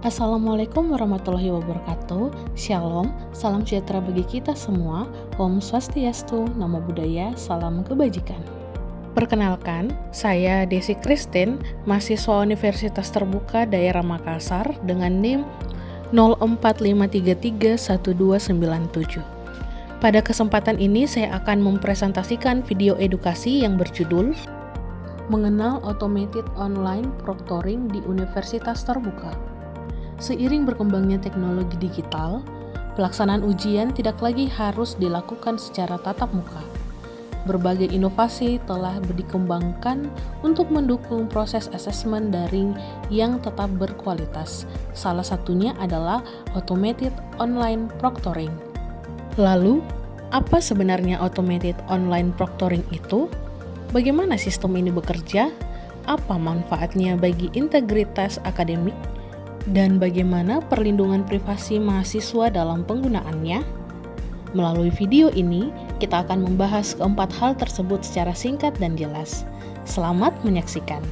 Assalamualaikum warahmatullahi wabarakatuh. Shalom, salam sejahtera bagi kita semua. Om Swastiastu, Namo Buddhaya, salam kebajikan. Perkenalkan, saya Desi Christine, mahasiswa Universitas Terbuka Daerah Makassar dengan NIM 04533127. Pada kesempatan ini saya akan mempresentasikan video edukasi yang berjudul Mengenal Automated Online Proctoring di Universitas Terbuka. Seiring berkembangnya teknologi digital, pelaksanaan ujian tidak lagi harus dilakukan secara tatap muka. Berbagai inovasi telah dikembangkan untuk mendukung proses asesmen daring yang tetap berkualitas. Salah satunya adalah Automated Online Proctoring. Lalu, apa sebenarnya Automated Online Proctoring itu? Bagaimana sistem ini bekerja? Apa manfaatnya bagi integritas akademik? Dan bagaimana perlindungan privasi mahasiswa dalam penggunaannya? Melalui video ini, kita akan membahas keempat hal tersebut secara singkat dan jelas. Selamat menyaksikan.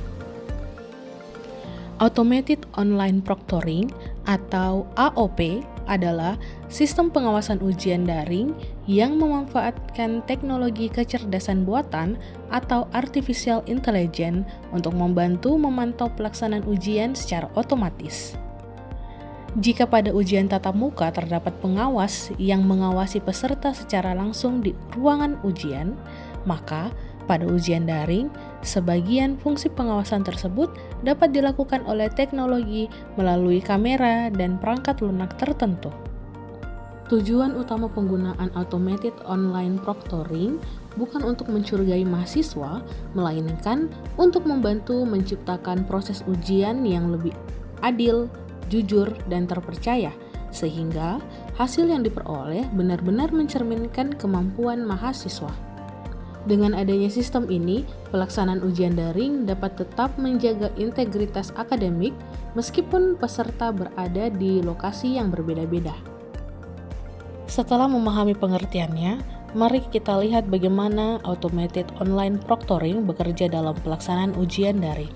Automated Online Proctoring atau AOP adalah sistem pengawasan ujian daring yang memanfaatkan teknologi kecerdasan buatan atau artificial intelligence untuk membantu memantau pelaksanaan ujian secara otomatis. Jika pada ujian tatap muka terdapat pengawas yang mengawasi peserta secara langsung di ruangan ujian, maka pada ujian daring, sebagian fungsi pengawasan tersebut dapat dilakukan oleh teknologi melalui kamera dan perangkat lunak tertentu. Tujuan utama penggunaan Automated Online Proctoring bukan untuk mencurigai mahasiswa, melainkan untuk membantu menciptakan proses ujian yang lebih adil, jujur, dan terpercaya, sehingga hasil yang diperoleh benar-benar mencerminkan kemampuan mahasiswa. Dengan adanya sistem ini, pelaksanaan ujian daring dapat tetap menjaga integritas akademik meskipun peserta berada di lokasi yang berbeda-beda. Setelah memahami pengertiannya, mari kita lihat bagaimana Automated Online Proctoring bekerja dalam pelaksanaan ujian daring.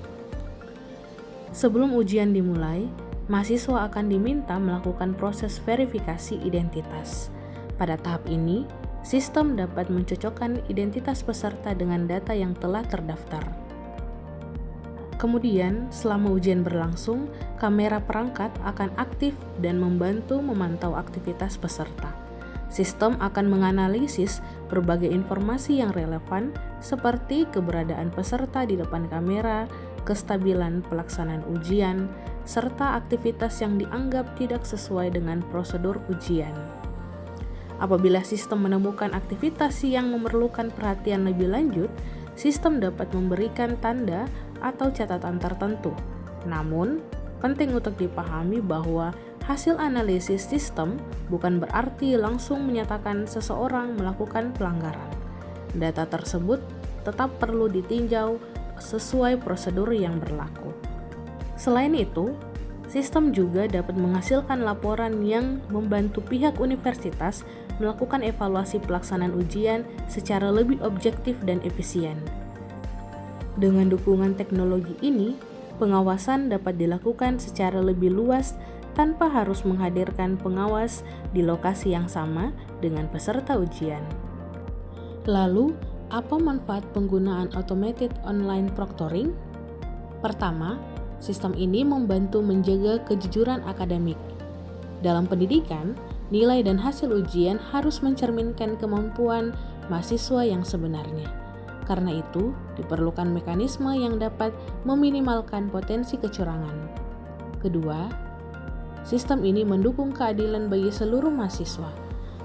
Sebelum ujian dimulai, mahasiswa akan diminta melakukan proses verifikasi identitas. Pada tahap ini, sistem dapat mencocokkan identitas peserta dengan data yang telah terdaftar. Kemudian, selama ujian berlangsung, kamera perangkat akan aktif dan membantu memantau aktivitas peserta. Sistem akan menganalisis berbagai informasi yang relevan seperti keberadaan peserta di depan kamera, kestabilan pelaksanaan ujian, serta aktivitas yang dianggap tidak sesuai dengan prosedur ujian. Apabila sistem menemukan aktivitas yang memerlukan perhatian lebih lanjut, sistem dapat memberikan tanda atau catatan tertentu. Namun, penting untuk dipahami bahwa hasil analisis sistem bukan berarti langsung menyatakan seseorang melakukan pelanggaran. Data tersebut tetap perlu ditinjau sesuai prosedur yang berlaku. Selain itu, sistem juga dapat menghasilkan laporan yang membantu pihak universitas melakukan evaluasi pelaksanaan ujian secara lebih objektif dan efisien. Dengan dukungan teknologi ini, pengawasan dapat dilakukan secara lebih luas tanpa harus menghadirkan pengawas di lokasi yang sama dengan peserta ujian. Lalu, apa manfaat penggunaan Automated Online Proctoring? Pertama, sistem ini membantu menjaga kejujuran akademik. Dalam pendidikan, nilai dan hasil ujian harus mencerminkan kemampuan mahasiswa yang sebenarnya. Karena itu, diperlukan mekanisme yang dapat meminimalkan potensi kecurangan. Kedua, sistem ini mendukung keadilan bagi seluruh mahasiswa.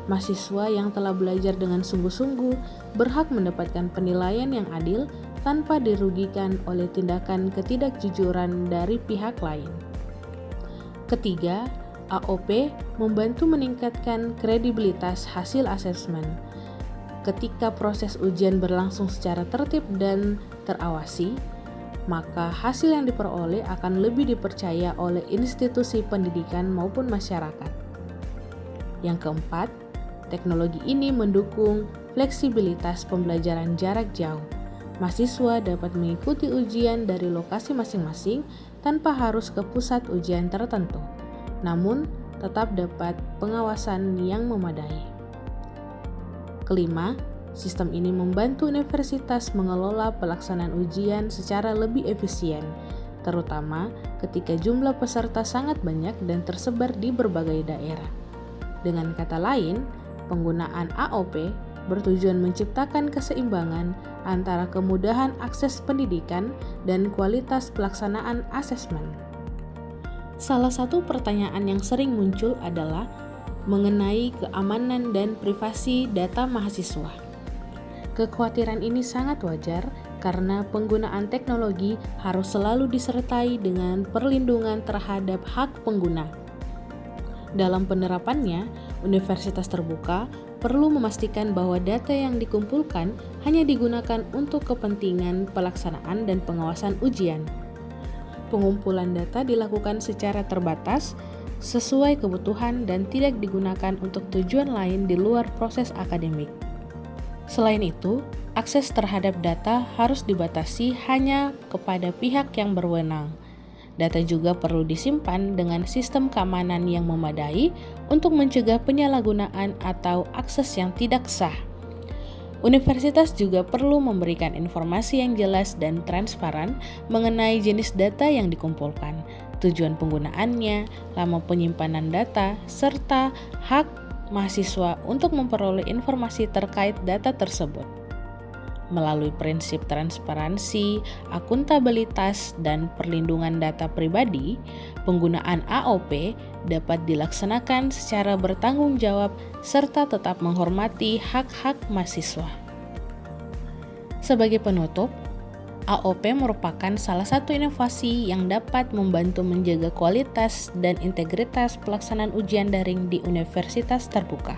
Mahasiswa yang telah belajar dengan sungguh-sungguh berhak mendapatkan penilaian yang adil tanpa dirugikan oleh tindakan ketidakjujuran dari pihak lain. Ketiga, AOP membantu meningkatkan kredibilitas hasil asesmen. Ketika proses ujian berlangsung secara tertib dan terawasi, maka hasil yang diperoleh akan lebih dipercaya oleh institusi pendidikan maupun masyarakat. Yang keempat, teknologi ini mendukung fleksibilitas pembelajaran jarak jauh. Mahasiswa dapat mengikuti ujian dari lokasi masing-masing tanpa harus ke pusat ujian tertentu. namun tetap dapat pengawasan yang memadai. Kelima, sistem ini membantu universitas mengelola pelaksanaan ujian secara lebih efisien, terutama ketika jumlah peserta sangat banyak dan tersebar di berbagai daerah. Dengan kata lain, penggunaan AOP bertujuan menciptakan keseimbangan antara kemudahan akses pendidikan dan kualitas pelaksanaan asesmen. Salah satu pertanyaan yang sering muncul adalah mengenai keamanan dan privasi data mahasiswa. Kekhawatiran ini sangat wajar karena penggunaan teknologi harus selalu disertai dengan perlindungan terhadap hak pengguna. Dalam penerapannya, universitas terbuka perlu memastikan bahwa data yang dikumpulkan hanya digunakan untuk kepentingan pelaksanaan dan pengawasan ujian. Pengumpulan data dilakukan secara terbatas, sesuai kebutuhan dan tidak digunakan untuk tujuan lain di luar proses akademik. Selain itu, akses terhadap data harus dibatasi hanya kepada pihak yang berwenang. Data juga perlu disimpan dengan sistem keamanan yang memadai untuk mencegah penyalahgunaan atau akses yang tidak sah. Universitas juga perlu memberikan informasi yang jelas dan transparan mengenai jenis data yang dikumpulkan, tujuan penggunaannya, lama penyimpanan data, serta hak mahasiswa untuk memperoleh informasi terkait data tersebut. Melalui prinsip transparansi, akuntabilitas, dan perlindungan data pribadi, penggunaan AOP dapat dilaksanakan secara bertanggung jawab serta tetap menghormati hak-hak mahasiswa. Sebagai penutup, AOP merupakan salah satu inovasi yang dapat membantu menjaga kualitas dan integritas pelaksanaan ujian daring di universitas terbuka.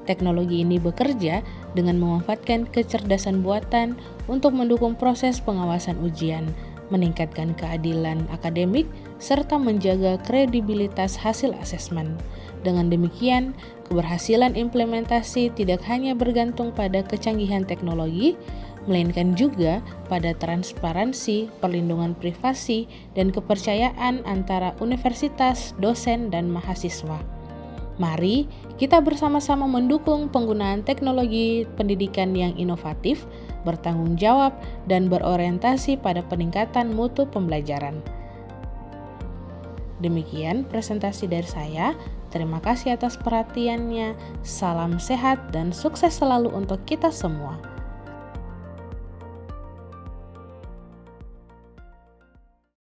Teknologi ini bekerja dengan memanfaatkan kecerdasan buatan untuk mendukung proses pengawasan ujian, meningkatkan keadilan akademik, serta menjaga kredibilitas hasil asesmen. Dengan demikian, keberhasilan implementasi tidak hanya bergantung pada kecanggihan teknologi, melainkan juga pada transparansi, perlindungan privasi, dan kepercayaan antara universitas, dosen, dan mahasiswa. Mari kita bersama-sama mendukung penggunaan teknologi pendidikan yang inovatif, bertanggung jawab, dan berorientasi pada peningkatan mutu pembelajaran. Demikian presentasi dari saya. Terima kasih atas perhatiannya. Salam sehat dan sukses selalu untuk kita semua.